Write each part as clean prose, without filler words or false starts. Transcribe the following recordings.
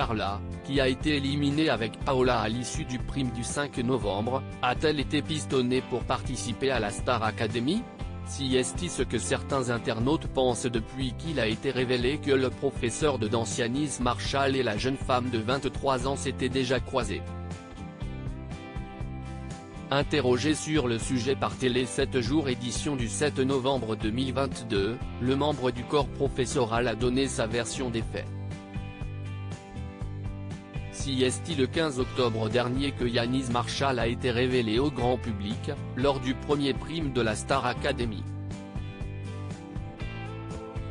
Carla, qui a été éliminée avec Paola à l'issue du prime du 5 novembre, a-t-elle été pistonnée pour participer à la Star Academy ? Si est ce que certains internautes pensent depuis qu'il a été révélé que le professeur de danse Yanis Marshall et la jeune femme de 23 ans s'étaient déjà croisés. Interrogé sur le sujet par Télé 7 jours édition du 7 novembre 2022, le membre du corps professoral a donné sa version des faits. Si est le 15 octobre dernier que Yanis Marshall a été révélé au grand public, lors du premier prime de la Star Academy.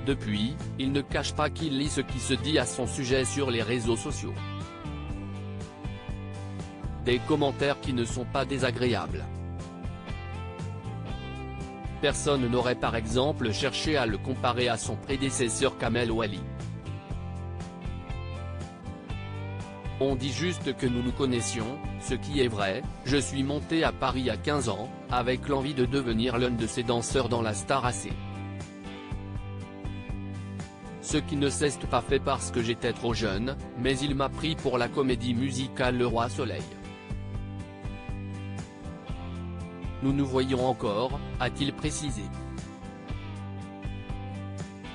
Depuis, il ne cache pas qu'il lit ce qui se dit à son sujet sur les réseaux sociaux. Des commentaires qui ne sont pas désagréables. Personne n'aurait par exemple cherché à le comparer à son prédécesseur Kamel Ouali. On dit juste que nous nous connaissions, ce qui est vrai. Je suis monté à Paris à 15 ans, avec l'envie de devenir l'un de ces danseurs dans la Star AC. Ce qui ne s'est pas fait parce que j'étais trop jeune, mais il m'a pris pour la comédie musicale Le Roi Soleil. Nous nous voyons encore, a-t-il précisé.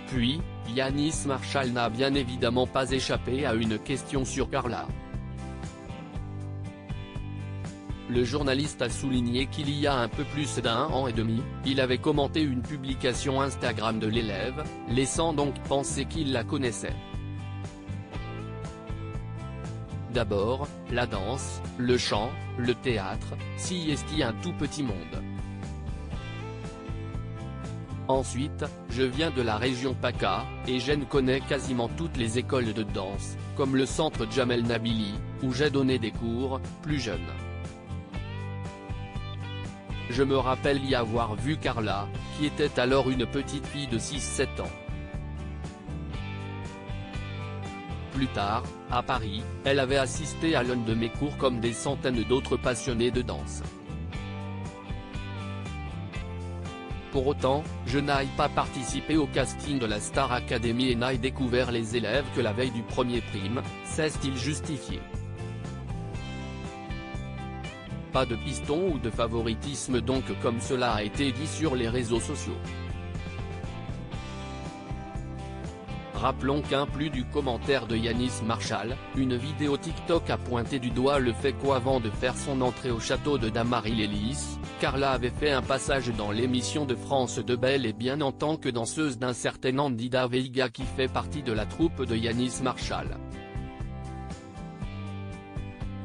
Puis, Yanis Marshall n'a bien évidemment pas échappé à une question sur Carla. Le journaliste a souligné qu'il y a un peu plus d'un an et demi, il avait commenté une publication Instagram de l'élève, laissant donc penser qu'il la connaissait. D'abord, la danse, le chant, le théâtre, si est un tout petit monde. Ensuite, je viens de la région PACA, et je connais quasiment toutes les écoles de danse, comme le centre Jamel Nabili, où j'ai donné des cours, plus jeune. Je me rappelle y avoir vu Carla, qui était alors une petite fille de 6-7 ans. Plus tard, à Paris, elle avait assisté à l'un de mes cours comme des centaines d'autres passionnés de danse. Pour autant, je n'aille pas participer au casting de la Star Academy et n'aille découvert les élèves que la veille du premier prime, s'est-il justifié. Pas de piston ou de favoritisme donc comme cela a été dit sur les réseaux sociaux. Rappelons qu'un plus du commentaire de Yanis Marshall, une vidéo TikTok a pointé du doigt le fait qu'avant de faire son entrée au château de Damary-les-Lys, Carla avait fait un passage dans l'émission de France 2 Bel et Bien en tant que danseuse d'un certain Andida Veiga qui fait partie de la troupe de Yanis Marshall.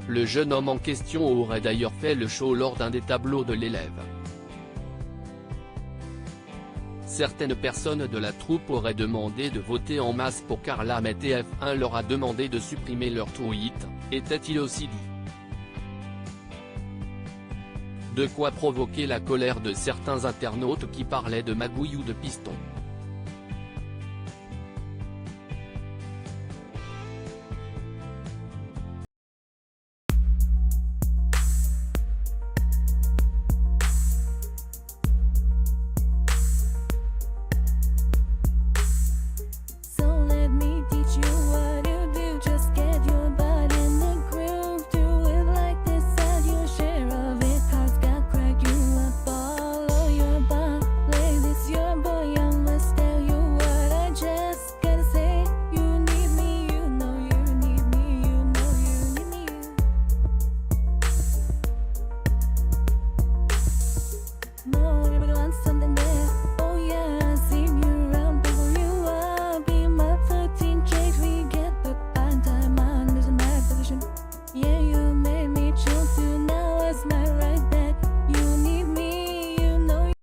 Le jeune homme en question aurait d'ailleurs fait le show lors d'un des tableaux de l'élève. Certaines personnes de la troupe auraient demandé de voter en masse pour Carla mais TF1 leur a demandé de supprimer leur tweet, était-il aussi dit. De quoi provoquer la colère de certains internautes qui parlaient de magouille ou de piston.